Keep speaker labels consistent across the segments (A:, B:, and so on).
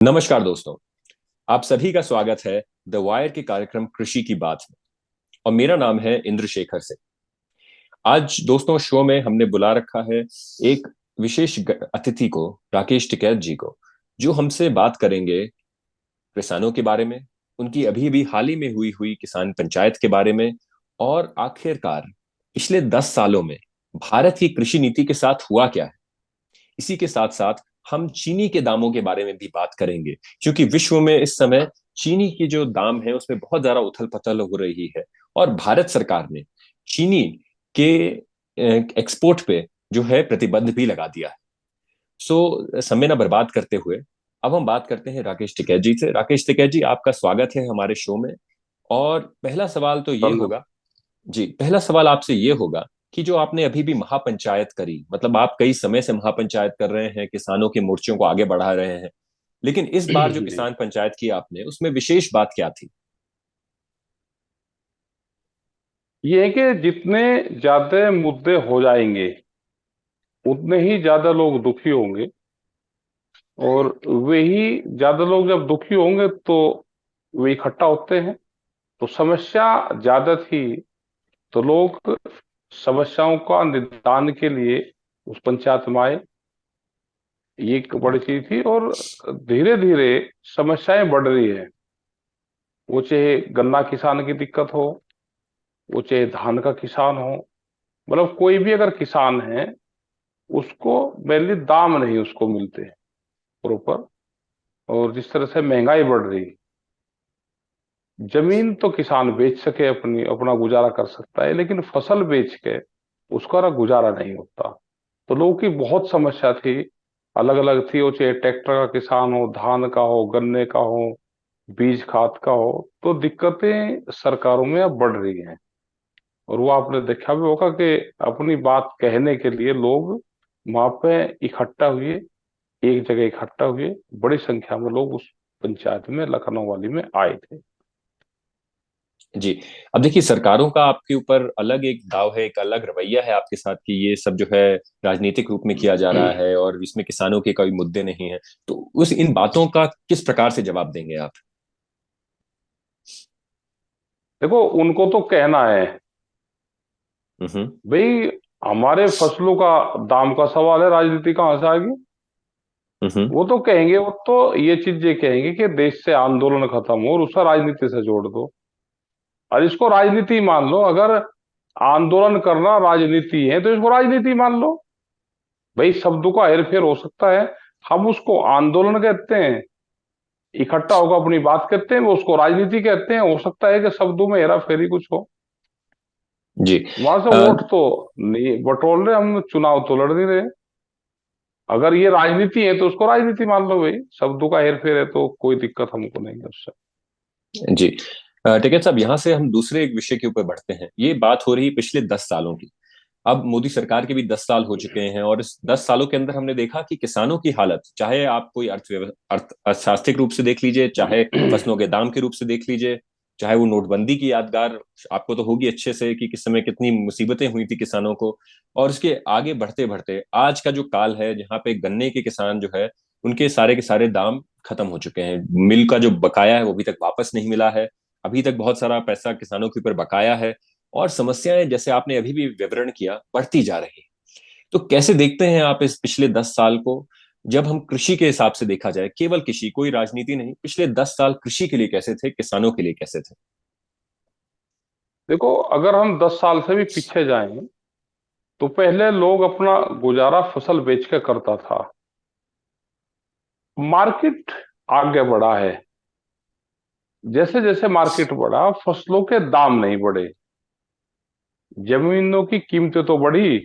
A: नमस्कार दोस्तों। आप सभी का स्वागत है द वायर के कार्यक्रम कृषि की बात में। और मेरा नाम है इंद्रशेखर से। आज दोस्तों शो में हमने बुला रखा है एक विशेष अतिथि को, राकेश टिकैत जी को, जो हमसे बात करेंगे किसानों के बारे में, उनकी अभी अभी हाल ही में हुई हुई किसान पंचायत के बारे में, और आखिरकार पिछले 10 सालों में भारत की कृषि नीति के साथ हुआ क्या है। इसी के साथ साथ हम चीनी के दामों के बारे में भी बात करेंगे, क्योंकि विश्व में इस समय चीनी की जो दाम है उसमें बहुत ज्यादा उथल पुथल हो रही है। और भारत सरकार ने चीनी के एक्सपोर्ट पे जो है प्रतिबंध भी लगा दिया है। समय ना बर्बाद करते हुए अब हम बात करते हैं राकेश टिकैत जी से। राकेश टिकैत जी, आपका स्वागत है हमारे शो में। और पहला सवाल तो ये
B: धन्यवाद।
A: होगा, जी पहला सवाल आपसे ये होगा कि जो आपने अभी भी महापंचायत करी, मतलब आप कई समय से महापंचायत कर रहे हैं, किसानों के मोर्चों को आगे बढ़ा रहे हैं, लेकिन इस बार जो
B: जी,
A: किसान पंचायत की आपने, उसमें विशेष बात क्या थी?
B: ये है कि जितने ज्यादा मुद्दे हो जाएंगे उतने ही ज्यादा लोग दुखी होंगे। और वही ज्यादा लोग जब दुखी होंगे तो वे इकट्ठा होते हैं। तो समस्या ज्यादा थी तो लोग समस्याओं का निदान के लिए उस पंचायत में आए। ये एक बड़ी चीज थी। और धीरे धीरे समस्याएं बढ़ रही है। वो चाहे गन्ना किसान की दिक्कत हो, वो चाहे धान का किसान हो, मतलब कोई भी अगर किसान है उसको मेनली दाम नहीं उसको मिलते हैं प्रॉपर। और जिस तरह से महंगाई बढ़ रही, जमीन तो किसान बेच सके, अपनी अपना गुजारा कर सकता है, लेकिन फसल बेच के उसका गुजारा नहीं होता। तो लोगों की बहुत समस्या थी, अलग अलग थी। वो चाहे ट्रैक्टर का किसान हो, धान का हो, गन्ने का हो, बीज खाद का हो। तो दिक्कतें सरकारों में अब बढ़ रही हैं। और वो आपने देखा भी होगा कि अपनी बात कहने के लिए लोग वहां पे इकट्ठा हुए, एक जगह इकट्ठा हुए। बड़ी संख्या में लोग उस पंचायत में, लखनऊ वाली में आए थे।
A: जी। अब देखिए, सरकारों का आपके ऊपर अलग एक दाव है, एक अलग रवैया है आपके साथ कि ये सब जो है राजनीतिक रूप में किया जा रहा है और इसमें किसानों के कोई मुद्दे नहीं है। तो उस इन बातों का किस प्रकार से जवाब देंगे आप?
B: देखो, उनको तो कहना है
A: हम्म।
B: भाई, हमारे फसलों का दाम का सवाल है, राजनीति कहाँ से आएगी।
A: हम्म।
B: वो तो कहेंगे, वो तो ये चीजें कहेंगे कि देश से आंदोलन खत्म हो और उसका राजनीति से जोड़ दो। और इसको राजनीति मान लो। अगर आंदोलन करना राजनीति है तो इसको राजनीति मान लो। भाई, शब्दों का हेरफेर हो सकता है, हम उसको आंदोलन कहते हैं। इकट्ठा होकर अपनी बात कहते हैं, वो उसको राजनीति कहते हैं। हो सकता है कि शब्दों में हेरा फेरी कुछ हो।
A: जी।
B: वहां से वोट तो नहीं बटोर रहे, हम चुनाव तो लड़ नहीं रहे। अगर ये राजनीति है तो उसको राजनीति मान लो। भाई, शब्दों का हेरफेर है तो कोई दिक्कत हमको नहीं है उससे।
A: जी। टिकैत साहब, यहाँ से हम दूसरे एक विषय के ऊपर बढ़ते हैं। ये बात हो रही है पिछले 10 सालों की। अब मोदी सरकार के भी 10 साल हो चुके हैं, और इस 10 सालों के अंदर हमने देखा कि किसानों की हालत, चाहे आप कोई अर्थशास्त्रिक रूप से देख लीजिए, चाहे फसलों के दाम के रूप से देख लीजिए, चाहे वो नोटबंदी की यादगार आपको तो होगी अच्छे से कि किस समय कितनी मुसीबतें हुई थी किसानों को। और उसके आगे बढ़ते बढ़ते आज का जो काल है, जहाँ पे गन्ने के किसान जो है, उनके सारे के सारे दाम खत्म हो चुके हैं। मिल का जो बकाया है वो अभी तक वापस नहीं मिला है। अभी तक बहुत सारा पैसा किसानों के ऊपर बकाया है। और समस्याएं, जैसे आपने अभी भी विवरण किया, बढ़ती जा रही है। तो कैसे देखते हैं आप इस पिछले 10 साल को? जब हम कृषि के हिसाब से देखा जाए, केवल कृषि, कोई राजनीति नहीं, पिछले 10 साल कृषि के लिए कैसे थे, किसानों के लिए कैसे थे?
B: देखो, अगर हम 10 साल से भी पीछे जाएं तो पहले लोग अपना गुजारा फसल बेच के करता था। मार्केट आगे बढ़ा है। जैसे जैसे मार्केट बढ़ा, फसलों के दाम नहीं बढ़े, जमीनों की कीमतें तो बढ़ी।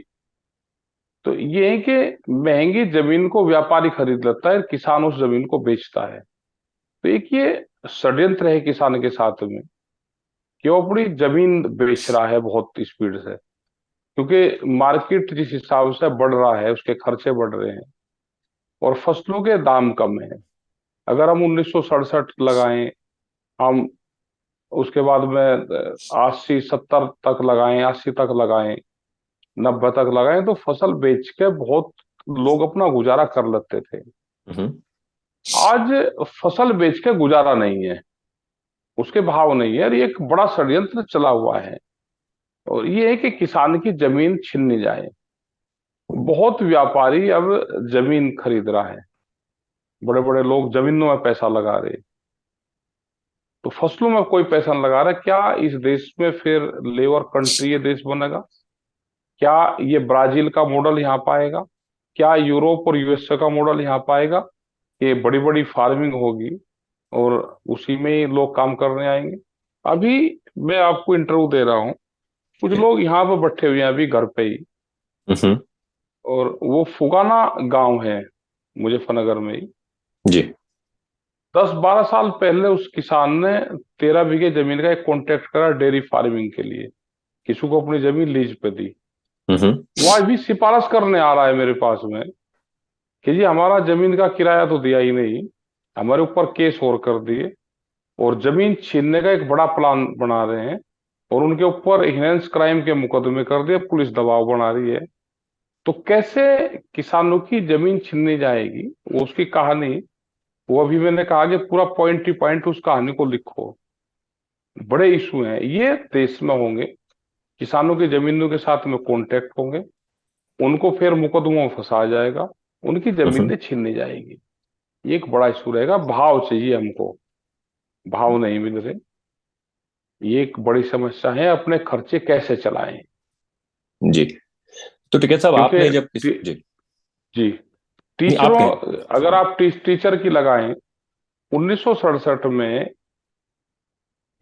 B: तो ये है कि महंगी जमीन को व्यापारी खरीद लेता है, किसान उस जमीन को बेचता है। तो एक ये षड्यंत्र है किसान के साथ में कि वो अपनी जमीन बेच रहा है बहुत स्पीड से, क्योंकि मार्केट जिस हिसाब से बढ़ रहा है उसके खर्चे बढ़ रहे हैं और फसलों के दाम कम है। अगर हम 1967 लगाएं, हम उसके बाद में 80 70 तक लगाएं, 80 तक लगाएं, 90 तक लगाएं, तो फसल बेच के बहुत लोग अपना गुजारा कर लेते थे।
A: हम्म।
B: आज फसल बेच के गुजारा नहीं है, उसके भाव नहीं है, और ये एक बड़ा षड्यंत्र चला हुआ है। और ये है कि किसान की जमीन छीननी जाए। बहुत व्यापारी अब जमीन खरीद रहा है, बड़े बड़े लोग जमीनों में पैसा लगा रहे। तो फसलों में कोई पैसा नहीं लगा रहा, क्या इस देश में फिर लेबर कंट्री ये देश बनेगा? क्या ये ब्राजील का मॉडल यहाँ पाएगा? क्या यूरोप और यूएसए का मॉडल यहाँ पाएगा? ये बड़ी बड़ी फार्मिंग होगी और उसी में ही लोग काम करने आएंगे। अभी मैं आपको इंटरव्यू दे रहा हूँ, कुछ
A: जी।
B: लोग यहाँ पे बैठे हुए हैं अभी घर पे ही,
A: हम्म।
B: और वो फुगाना गांव है मुजफ्फरनगर में ही।
A: जी।
B: 10-12 साल पहले उस किसान ने 13 बीघे जमीन का एक कॉन्ट्रैक्ट करा डेयरी फार्मिंग के लिए, किसी को अपनी जमीन लीज पे दी।
A: हम्म।
B: वो आज भी सिफारिश करने आ रहा है मेरे पास में कि जी हमारा जमीन का किराया तो दिया ही नहीं, हमारे ऊपर केस और कर दिए, और जमीन छीनने का एक बड़ा प्लान बना रहे हैं, और उनके ऊपर हिनेंस क्राइम के मुकदमे कर दिए, पुलिस दबाव बना रही है। तो कैसे किसानों की जमीन छीननी जाएगी, वो उसकी कहानी, वो अभी मैंने कहा कि पूरा पॉइंट टू पॉइंट उस कहानी को लिखो। बड़े इशू हैं ये देश में होंगे, किसानों की जमीनों के साथ में कॉन्ट्रैक्ट होंगे, उनको फिर मुकदमों में फंसाया जाएगा, उनकी
A: हम्म।
B: जमीनें छीननी जाएगी। ये एक बड़ा इशू रहेगा। भाव चाहिए हमको, भाव नहीं मिल रहे, ये एक बड़ी समस्या है। अपने खर्चे कैसे चलाएं?
A: जी। तो टिकैत साहब,
B: क्योंकि
A: आपने जब
B: टी-
A: जी,
B: जी,
A: नहीं आप
B: टीचरों,
A: कहें।
B: अगर आप टीचर की लगाएं, 1967 में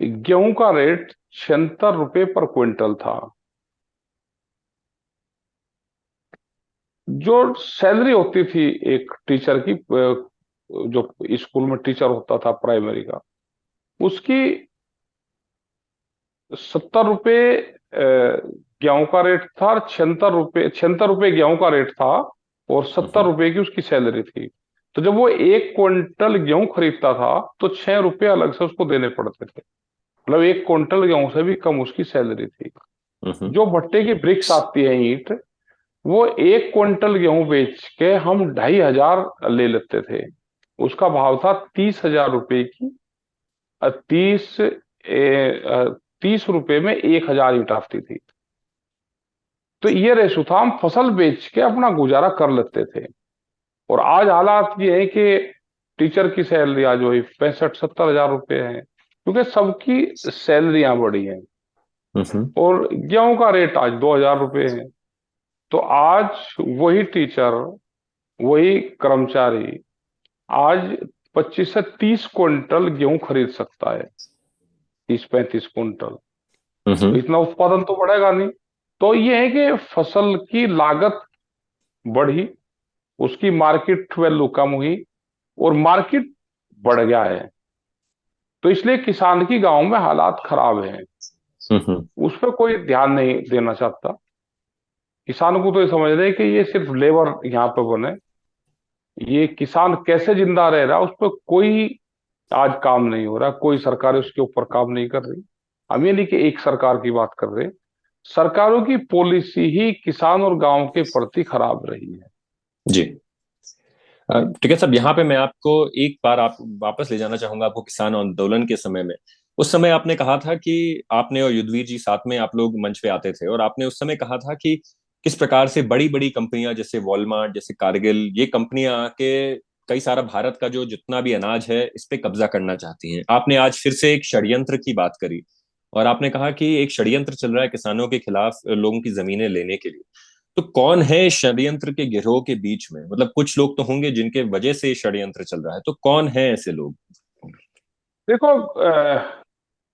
B: गेहूं का रेट 76 रुपए पर क्विंटल था। जो सैलरी होती थी एक टीचर की, जो स्कूल में टीचर होता था प्राइमरी का, उसकी 70 रुपए गेहूं का रेट था, और 76 रुपए गेहूं का रेट था, और सत्तर
A: हम्म।
B: रुपए की उसकी सैलरी थी। तो जब वो 1 क्विंटल गेहूं खरीदता था तो 6 रुपए अलग से उसको देने पड़ते थे। मतलब 1 क्विंटल गेहूं से भी कम उसकी सैलरी थी।
A: हम्म।
B: जो भट्टे की ब्रिक्स आती है, ईंट, वो 1 क्विंटल गेहूं बेच के हम 2,500 ले लेते थे। उसका भाव था 30,000 रुपए की। 30 रुपए में 1,000 ईंट आती थी। तो ये रेशो था, हम फसल बेच के अपना गुजारा कर लेते थे। और आज हालात ये है कि टीचर की सैलरी आज वही 65-70 हजार रुपए है, क्योंकि सबकी सैलरियां बढ़ी हैं।
A: हम्म।
B: और गेहूं का रेट आज 2,000 रुपए है। तो आज वही टीचर, वही कर्मचारी आज 25 से 30 क्विंटल गेहूं खरीद सकता है, 30-35 क्विंटल। तो
A: हम्म।
B: इतना उत्पादन तो बढ़ेगा नहीं। तो ये है कि फसल की लागत बढ़ी, उसकी मार्केट वैल्यू कम हुई, और मार्केट बढ़ गया है। तो इसलिए किसान की गांव में हालात खराब हैं।
A: हम्म।
B: उस पर कोई ध्यान नहीं देना चाहता। किसानों को तो ये समझ रहे हैं कि ये सिर्फ लेबर यहाँ पे बने, ये किसान कैसे जिंदा रह रहा है उस पर कोई आज काम नहीं हो रहा, कोई सरकार उसके ऊपर काम नहीं कर रही। हम ये नहीं कि एक सरकार की बात कर रहे, सरकारों की पॉलिसी ही किसान और गांव के प्रति खराब रही है।
A: जी। ठीक है साहब, यहाँ पे मैं आपको एक बार आप वापस ले जाना चाहूंगा आपको किसान आंदोलन के समय में। उस समय आपने कहा था कि आपने और युद्धवीर जी साथ में आप लोग मंच पे आते थे, और आपने उस समय कहा था कि किस प्रकार से बड़ी बड़ी कंपनियां जैसे वॉलमार्ट, जैसे कारगिल, ये कंपनियां आके कई सारा भारत का जो जितना भी अनाज है इस पे कब्जा करना चाहती हैं। आपने आज फिर से एक षड्यंत्र की बात करी, और आपने कहा कि एक षड्यंत्र चल रहा है किसानों के खिलाफ लोगों की जमीनें लेने के लिए। तो कौन है षड्यंत्र के गिरोह के बीच में? मतलब कुछ लोग तो होंगे जिनके वजह से ये षड्यंत्र चल रहा है, तो कौन है ऐसे लोग?
B: देखो,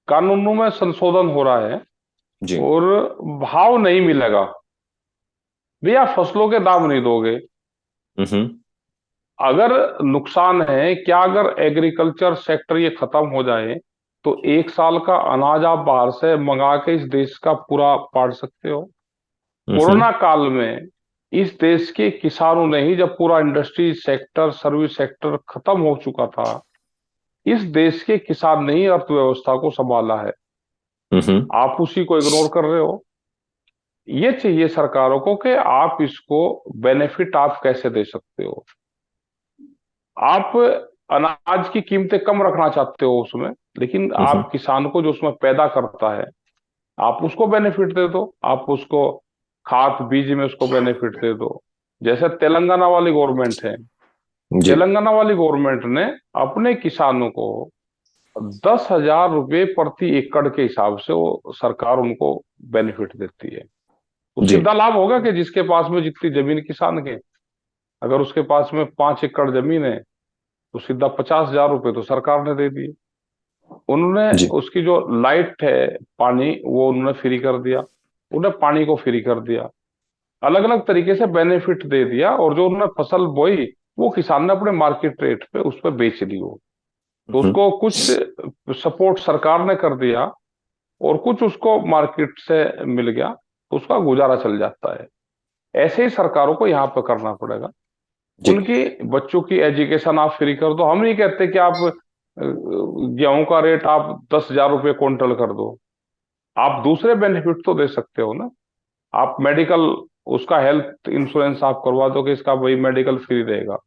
B: कानूनों में संशोधन हो रहा है,
A: जी।
B: और भाव नहीं मिलेगा भैया, फसलों के दाम नहीं दोगे,
A: हम्म।
B: अगर नुकसान है क्या, अगर एग्रीकल्चर सेक्टर ये खत्म हो जाए तो 1 साल का अनाज आप बाहर से मंगा के इस देश का पूरा पाट सकते हो।
A: हम्म।
B: कोरोना काल में इस देश के किसानों ने ही, जब पूरा इंडस्ट्री सेक्टर, सर्विस सेक्टर खत्म हो चुका था, इस देश के किसान ने ही अर्थव्यवस्था को संभाला है।
A: हम्म।
B: आप उसी को इग्नोर कर रहे हो। ये चाहिए सरकारों को कि आप इसको बेनिफिट आप कैसे दे सकते हो। आप अनाज की कीमतें कम रखना चाहते हो उसमें, लेकिन
A: हम्म।
B: आप किसान को जो उसमें पैदा करता है, आप उसको बेनिफिट दे दो, आप उसको खाद बीज में उसको बेनिफिट दे दो। जैसे तेलंगाना वाली गवर्नमेंट है,
A: जी
B: तेलंगाना वाली गवर्नमेंट ने अपने किसानों को 10,000 रुपये प्रति एकड़ के हिसाब से वो सरकार उनको बेनिफिट देती है। तो
A: जी।
B: सीधा लाभ होगा कि जिसके पास में जितनी जमीन किसान के, अगर उसके पास में 5 एकड़ जमीन है तो सीधा 50,000 रुपये तो सरकार ने दे दिए। उन्होंने
A: जी।
B: उसकी जो लाइट है, पानी, वो उन्होंने फ्री कर दिया, उन्हें पानी को फ्री कर दिया, अलग अलग तरीके से बेनिफिट दे दिया। और जो उन्होंने फसल बोई, वो किसान ने अपने मार्केट रेट पे उस पर बेच दी वो। तो
A: हम्म।
B: उसको कुछ सपोर्ट सरकार ने कर दिया और कुछ उसको मार्केट से मिल गया, तो उसका गुजारा चल जाता है। ऐसे ही सरकारों को यहाँ पे करना पड़ेगा।
A: जी।
B: उनकी बच्चों की एजुकेशन आप फ्री कर दो। हम नहीं कहते कि आप गेहूं का रेट आप 10,000 रुपये क्विंटल कर दो, आप दूसरे बेनिफिट तो दे सकते हो ना। आप मेडिकल, उसका हेल्थ इंश्योरेंस आप करवा दो कि इसका भाई मेडिकल फ्री रहेगा।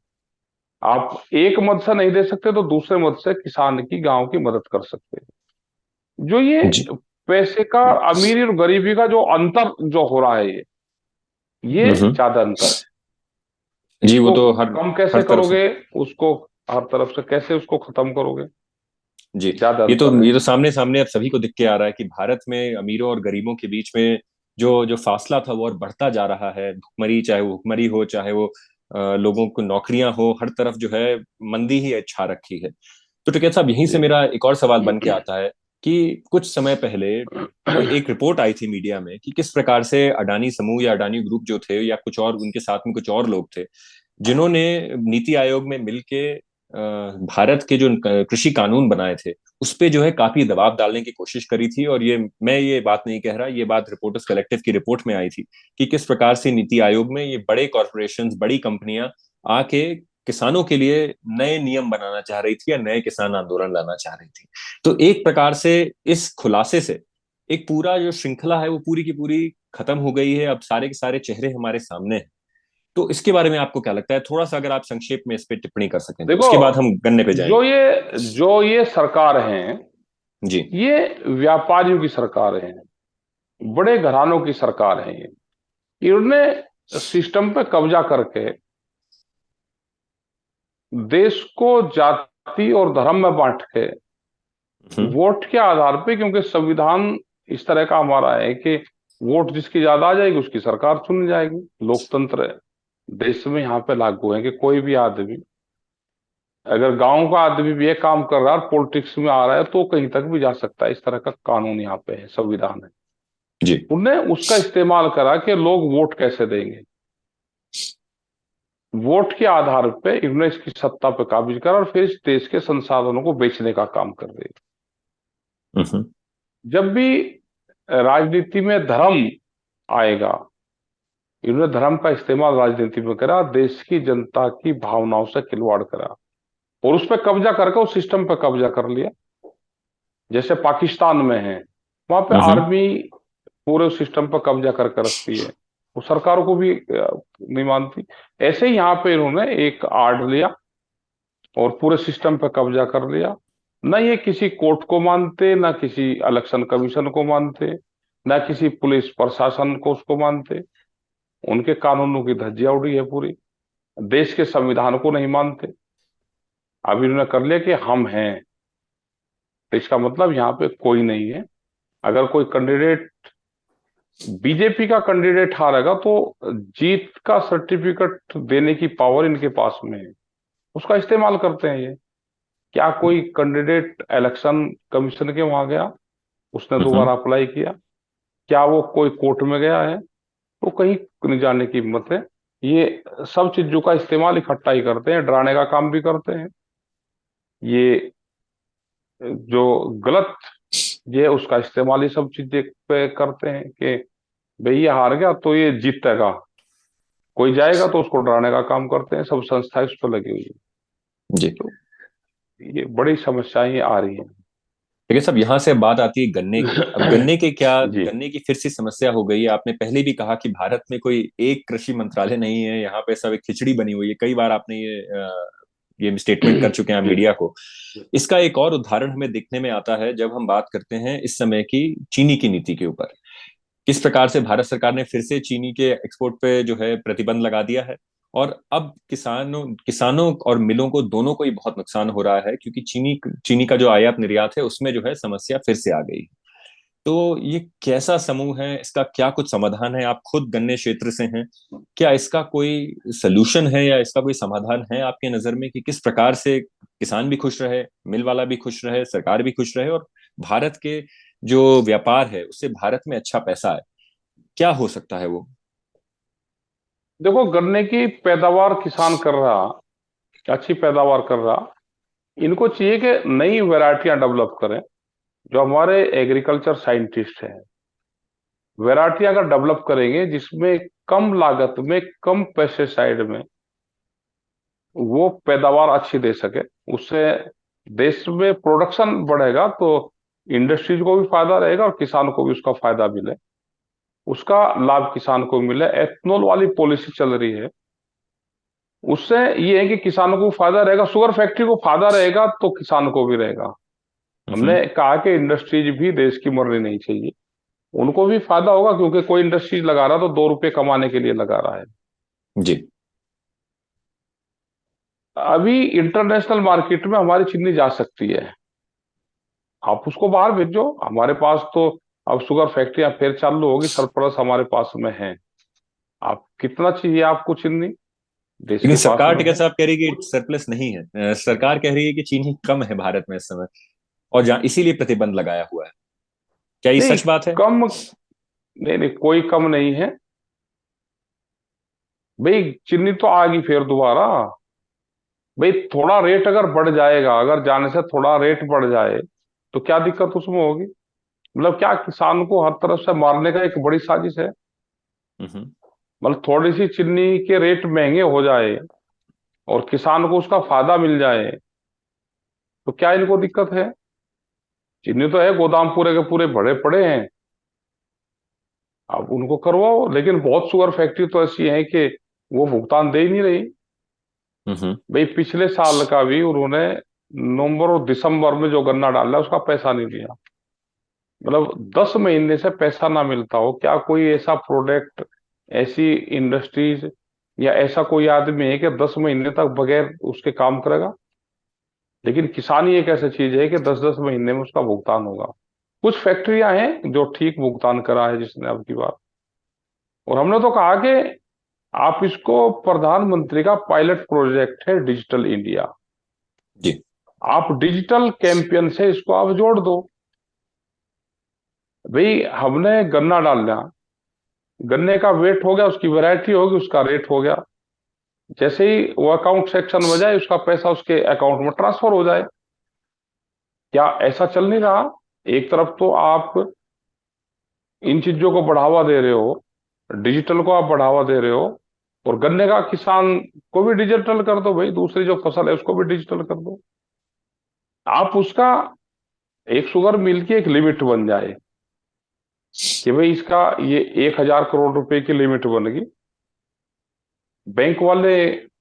B: आप एक मद से नहीं दे सकते तो दूसरे मद से किसान की, गांव की मदद कर सकते हैं। जो ये
A: जी।
B: पैसे का, अमीरी और गरीबी का जो अंतर जो हो रहा है, ये
A: हम्म।
B: ज्यादा अंतर है।
A: जी, वो
B: इसको
A: तो हर
B: कम
A: हर
B: कैसे
A: तरफ से।
B: करोगे, उसको हर तरफ से कैसे उसको खत्म करोगे,
A: जी।
B: ज्यादा
A: ये तो
B: अंतर है।
A: ये तो सामने सामने अब सभी को दिख के आ रहा है कि भारत में अमीरों और गरीबों के बीच में जो जो फासला था वो और बढ़ता जा रहा है। भुखमरी, चाहे वो भुखमरी हो, चाहे वो लोगों को नौकरियां हो, हर तरफ जो है मंदी ही छा रखी है। तो टिकैत साहब, यहीं से
B: जी।
A: मेरा एक और सवाल बन के आता है कि कुछ समय पहले एक रिपोर्ट आई थी मीडिया में कि किस प्रकार से अडानी समूह या अडानी ग्रुप जो थे, या कुछ और उनके साथ में कुछ और लोग थे, जिन्होंने नीति आयोग में मिलके भारत के जो कृषि कानून बनाए थे उस पे जो है काफी दबाव डालने की कोशिश करी थी। और ये, मैं ये बात नहीं कह रहा, ये बात रिपोर्टर्स कलेक्टिव की रिपोर्ट में आई थी कि किस प्रकार से नीति आयोग में ये बड़े कॉरपोरेशंस, बड़ी कंपनियां आके किसानों के लिए नए नियम बनाना चाह रही थी या नए किसान आंदोलन लाना चाह रही थी। तो एक प्रकार से इस खुलासे से एक पूरा जो श्रृंखला है वो पूरी की पूरी खत्म हो गई है। अब सारे के सारे चेहरे हमारे सामने हैं। तो इसके बारे में आपको क्या लगता है? थोड़ा सा अगर आप संक्षेप में इस पे टिप्पणी कर सकें तो
B: देखो,
A: उसके बाद हम गन्ने पे
B: जो
A: जाएंगे।
B: ये सरकार है,
A: जी।
B: ये व्यापारियों की सरकार है, बड़े घरानों की सरकार है। ये इन्होंने सिस्टम पे कब्जा करके देश को जाति और धर्म में बांट के,
A: हम्म।
B: वोट के आधार पे, क्योंकि संविधान इस तरह का हमारा है कि वोट जिसकी ज्यादा आ जाएगी उसकी सरकार चुन जाएगी। लोकतंत्र देश में यहाँ पे लागू है कि कोई भी आदमी, अगर गांव का आदमी भी ये काम कर रहा है, पॉलिटिक्स में आ रहा है, तो कहीं तक भी जा सकता है। इस तरह का कानून यहाँ पे है, संविधान है।
A: जी।
B: उनने उसका इस्तेमाल करा कि लोग वोट कैसे देंगे, वोट के आधार पे इन्होंने इसकी सत्ता पे काबिज करा और फिर इस देश के संसाधनों को बेचने का काम कर रही है।
A: हम्म।
B: जब भी राजनीति में धर्म आएगा, इन्होंने धर्म का इस्तेमाल राजनीति में करा, देश की जनता की भावनाओं से खिलवाड़ करा और उस पर कब्जा करके उस सिस्टम पर कब्जा कर लिया। जैसे पाकिस्तान में है, वहां पे
A: हम्म।
B: आर्मी पूरे सिस्टम पर कब्जा करके रखती है, वो सरकारों को भी नहीं मानती। ऐसे ही यहाँ पे इन्होंने एक आर्ड लिया और पूरे सिस्टम पर कब्जा कर लिया। न ये किसी कोर्ट को मानते, ना किसी इलेक्शन कमीशन को मानते, ना किसी पुलिस प्रशासन को उसको मानते। उनके कानूनों की धज्जियां उड़ी है पूरी, देश के संविधान को नहीं मानते। अब इन्होंने कर लिया कि हम हैं, तो इसका मतलब यहाँ पे कोई नहीं है। अगर कोई कैंडिडेट, बीजेपी का कैंडिडेट हारेगा, तो जीत का सर्टिफिकेट देने की पावर इनके पास में है, उसका इस्तेमाल करते हैं ये। क्या कोई कैंडिडेट इलेक्शन कमीशन के वहां गया, उसने
A: हम्म।
B: दोबारा अप्लाई किया? क्या वो कोई कोर्ट में गया है? तो कहीं नहीं जाने की हिम्मत है। ये सब चीजों का इस्तेमाल इकट्ठा ही करते हैं, डराने का काम भी करते हैं। ये जो गलत, ये उसका इस्तेमाल ही सब चीजें पे करते हैं कि भैया हार गया तो ये जीतेगा, कोई जाएगा तो उसको डराने का काम करते हैं। सब संस्थाएं उस पर लगी हुई है।
A: जी।
B: तो ये बड़ी समस्याएं आ रही हैं।
A: ठीक है साहब, यहाँ से बात आती है गन्ने की। अब गन्ने के क्या,
B: जी।
A: गन्ने की फिर से समस्या हो गई है। आपने पहले भी कहा कि भारत में कोई एक कृषि मंत्रालय नहीं है, यहाँ पे सब एक खिचड़ी बनी हुई है। कई बार आपने ये स्टेटमेंट कर चुके हैं मीडिया को। इसका एक और उदाहरण हमें दिखने में आता है जब हम बात करते हैं इस समय की चीनी की नीति के ऊपर। किस प्रकार से भारत सरकार ने फिर से चीनी के एक्सपोर्ट पे जो है प्रतिबंध लगा दिया है, और अब किसानों किसानों और मिलों को दोनों को ही बहुत नुकसान हो रहा है, क्योंकि चीनी चीनी का जो आयात निर्यात है उसमें जो है समस्या फिर से आ गई। तो ये कैसा समूह है, इसका क्या कुछ समाधान है? आप खुद गन्ने क्षेत्र से हैं, क्या इसका कोई सलूशन है या इसका कोई समाधान है आपके नजर में, कि किस प्रकार से किसान भी खुश रहे, मिल वाला भी खुश रहे, सरकार भी खुश रहे, और भारत के जो व्यापार है उससे भारत में अच्छा पैसा है? क्या हो सकता है वो?
B: देखो, गन्ने की पैदावार किसान कर रहा, अच्छी पैदावार कर रहा, इनको चाहिए कि नई वैरायटियां डेवलप करें। जो हमारे एग्रीकल्चर साइंटिस्ट हैं, वैरायटी अगर डेवलप करेंगे जिसमें कम लागत में, कम पेस्टिसाइड में वो पैदावार अच्छी दे सके, उससे देश में प्रोडक्शन बढ़ेगा, तो इंडस्ट्रीज को भी फायदा रहेगा और किसान को भी उसका फायदा मिले, उसका लाभ किसान को मिले। एथनॉल वाली पॉलिसी चल रही है, उससे ये है कि किसानों को फायदा रहेगा, शुगर फैक्ट्री को फायदा रहेगा तो किसान को भी रहेगा।
A: हम्म।
B: हमने कहा कि इंडस्ट्रीज भी देश की मरनी नहीं चाहिए, उनको भी फायदा होगा, क्योंकि कोई इंडस्ट्रीज लगा रहा तो 2 रुपए कमाने के लिए लगा रहा है।
A: जी।
B: अभी इंटरनेशनल मार्केट में हमारी चीनी जा सकती है, आप उसको बाहर भेजो, हमारे पास तो अब शुगर फैक्ट्रियां फिर चालू होगी, सरप्लस हमारे पास में है। आप कितना चाहिए आपको चीनी, देश
A: लेकिन
B: के पास
A: सरकार
B: में
A: टिकट
B: है।
A: साहब कह रही है कि सरप्लस नहीं है। सरकार कह रही है कि चीनी कम है भारत में इस समय, और जहाँ इसीलिए प्रतिबंध लगाया हुआ है। क्या ये
B: नहीं,
A: सच बात है?
B: कम नहीं, नहीं, कोई कम नहीं है भाई, चीनी तो आएगी फिर दोबारा। भाई थोड़ा रेट अगर बढ़ जाएगा, अगर जाने से थोड़ा रेट बढ़ जाए तो क्या दिक्कत उसमें होगी? मतलब क्या किसान को हर तरफ से मारने का एक बड़ी साजिश है?
A: हम्म।
B: मतलब थोड़ी सी चीनी के रेट महंगे हो जाए और किसान को उसका फायदा मिल जाए तो क्या इनको दिक्कत है? चीनी तो है, गोदाम पूरे के पूरे भरे पड़े हैं, आप उनको करवाओ। लेकिन बहुत शुगर फैक्ट्री तो ऐसी है कि वो भुगतान दे ही नहीं रही।
A: हम्म।
B: भाई पिछले साल का भी उन्होंने नवंबर और दिसंबर में जो गन्ना डाला उसका पैसा नहीं दिया। मतलब 10 महीने से पैसा ना मिलता हो, क्या कोई ऐसा प्रोडक्ट, ऐसी इंडस्ट्रीज या ऐसा कोई आदमी है कि 10 महीने तक बगैर उसके काम करेगा? लेकिन किसान ही एक ऐसी चीज है कि 10-10 महीने में उसका भुगतान होगा। कुछ फैक्ट्रियां हैं जो ठीक भुगतान करा है जिसने अब की बात। और हमने तो कहा कि आप इसको, प्रधानमंत्री का पायलट प्रोजेक्ट है डिजिटल इंडिया,
A: जी।
B: आप डिजिटल कैंपेन से इसको आप जोड़ दो। भाई हमने गन्ना डालना, गन्ने का वेट हो गया, उसकी वैरायटी होगी, उसका रेट हो गया, जैसे ही वो अकाउंट सेक्शन में जाए उसका पैसा उसके अकाउंट में ट्रांसफर हो जाए। क्या ऐसा चल नहीं रहा? एक तरफ तो आप इन चीजों को बढ़ावा दे रहे हो, डिजिटल को आप बढ़ावा दे रहे हो, और गन्ने का किसान को भी डिजिटल कर दो, भाई दूसरी जो फसल है उसको भी डिजिटल कर दो। आप उसका एक शुगर मिल की एक लिमिट बन जाए कि भाई इसका ये 1,000 करोड़ रुपए की लिमिट बन गई, बैंक वाले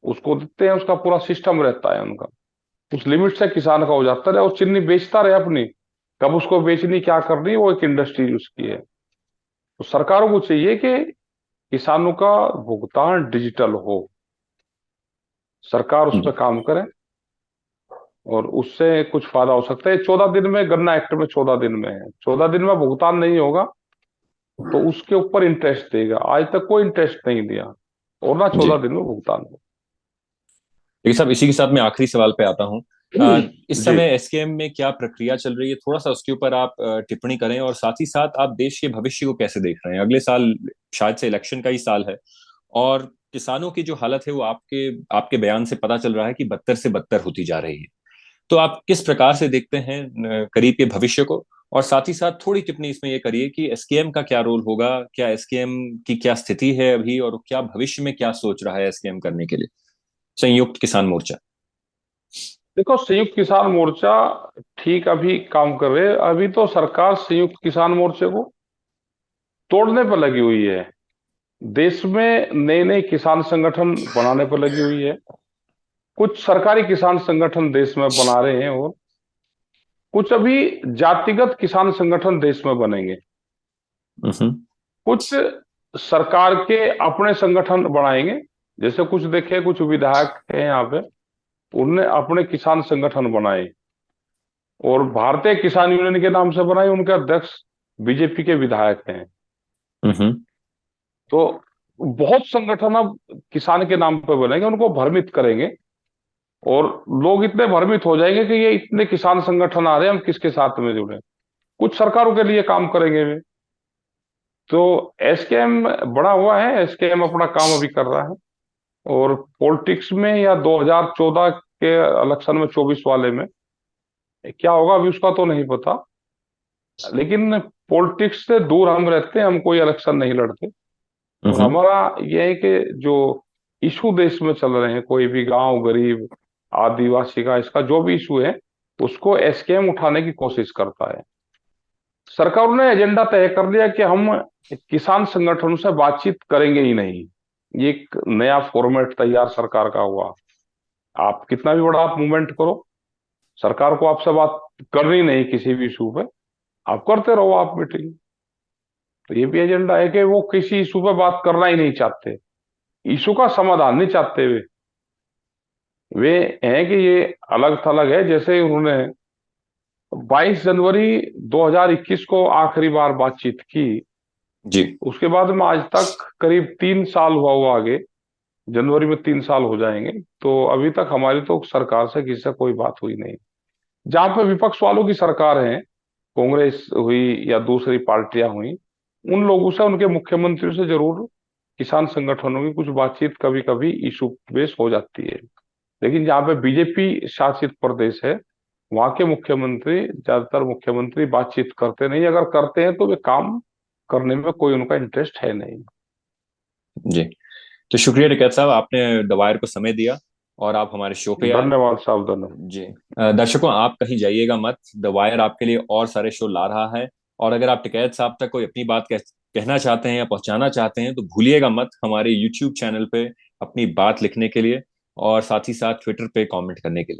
B: उसको देते हैं, उसका पूरा सिस्टम रहता है उनका, उस लिमिट से किसान का हो जाता है और चीनी बेचता रहे अपनी, कब उसको बेचनी, क्या करनी, वो एक इंडस्ट्री उसकी है। तो सरकारों को चाहिए कि किसानों का भुगतान डिजिटल हो, सरकार उस पर
A: जी।
B: काम करे और उससे कुछ फायदा हो सकता है। 14 दिन में, गन्ना एक्ट में 14 दिन में है, 14 दिन में भुगतान नहीं होगा तो उसके ऊपर इंटरेस्ट देगा। आज तक कोई इंटरेस्ट नहीं दिया, और ना
A: जी।
B: 14 दिन में भुगतान हो।
A: देखिए साहब, इसी के साथ मैं आखिरी सवाल पे आता हूँ। इस
B: जी।
A: समय एसकेएम में क्या प्रक्रिया चल रही है, थोड़ा सा उसके ऊपर आप टिप्पणी करें, और साथ ही साथ आप देश के भविष्य को कैसे देख रहे हैं? अगले साल शायद से इलेक्शन का ही साल है, और किसानों की जो हालत है वो आपके आपके बयान से पता चल रहा है कि बदतर से बदतर होती जा रही है। तो आप किस प्रकार से देखते हैं करीब के भविष्य को? और साथ ही साथ थोड़ी टिप्पणी इसमें ये करिए कि एसकेएम का क्या रोल होगा, क्या एसकेएम की क्या स्थिति है अभी, और क्या भविष्य में क्या सोच रहा है एसकेएम करने के लिए, संयुक्त किसान मोर्चा?
B: देखो, संयुक्त किसान मोर्चा ठीक अभी काम कर रहे हैं। अभी तो सरकार संयुक्त किसान मोर्चे को तोड़ने पर लगी हुई है, देश में नए नए किसान संगठन बनाने पर लगी हुई है। कुछ सरकारी किसान संगठन देश में बना रहे हैं, और कुछ अभी जातिगत किसान संगठन देश में बनेंगे।
A: हम्म।
B: कुछ सरकार के अपने संगठन बनाएंगे। जैसे कुछ देखे, कुछ विधायक हैं यहाँ पे, उनने अपने किसान संगठन बनाए और भारतीय किसान यूनियन के नाम से बनाए। उनके अध्यक्ष बीजेपी के विधायक हैं।
A: हम्म।
B: तो बहुत संगठन अब किसान के नाम पर बनेंगे, उनको भ्रमित करेंगे, और लोग इतने भ्रमित हो जाएंगे कि ये इतने किसान संगठन आ रहे हैं, हम किसके साथ में जुड़े। कुछ सरकारों के लिए काम करेंगे वे। तो एसकेएम बड़ा हुआ है, एसकेएम अपना काम अभी कर रहा है। और पॉलिटिक्स में या 2014 के इलेक्शन में, 24 वाले में क्या होगा अभी उसका तो नहीं पता, लेकिन पॉलिटिक्स से दूर हम रहते हैं, हम कोई इलेक्शन नहीं लड़ते। और
A: हम्म।
B: हमारा यह है कि जो इशू देश में चल रहे हैं, कोई भी गांव, गरीब, आदिवासी का, इसका जो भी इशू है, उसको एसकेएम उठाने की कोशिश करता है। सरकार ने एजेंडा तय कर लिया कि हम किसान संगठनों से बातचीत करेंगे ही नहीं। ये एक नया फॉर्मेट तैयार सरकार का हुआ। आप कितना भी बड़ा आप मूवमेंट करो, सरकार को आपसे बात करनी नहीं किसी भी इशू पे, आप करते रहो आप मीटिंग। तो ये भी एजेंडा है कि वो किसी इशू पे बात करना ही नहीं चाहते, इशू का समाधान नहीं चाहते। वे हैं कि ये अलग थलग है। जैसे उन्होंने 22 जनवरी 2021 को आखिरी बार बातचीत की,
A: जी।
B: उसके बाद में आज तक करीब 3 साल हुआ आगे। जनवरी में 3 साल हो जाएंगे। तो अभी तक हमारी तो सरकार से किसी से कोई बात हुई नहीं। जहां पे विपक्ष वालों की सरकार है, कांग्रेस हुई या दूसरी पार्टियां हुई, उन लोगों से, उनके मुख्यमंत्रियों से जरूर किसान संगठनों की कुछ बातचीत कभी कभी इशू बेस हो जाती है। लेकिन जहाँ पे बीजेपी शासित प्रदेश है, वहां के मुख्यमंत्री, ज्यादातर मुख्यमंत्री बातचीत करते नहीं। अगर करते हैं तो वे काम करने में कोई उनका इंटरेस्ट है नहीं।
A: जी। तो शुक्रिया टिकैत साहब, आपने द वायर को समय दिया और आप हमारे शो पे आए।
B: धन्यवाद साहब, धन्यवाद।
A: जी। दर्शकों, आप कहीं जाइएगा मत, द वायर आपके लिए और सारे शो ला रहा है। और अगर आप टिकैत साहब तक कोई अपनी बात कहना चाहते हैं या पहुंचाना चाहते हैं, तो भूलिएगा मत हमारे यूट्यूब चैनल पे अपनी बात लिखने के लिए, और साथ ही साथ ट्विटर पे कमेंट करने के लिए।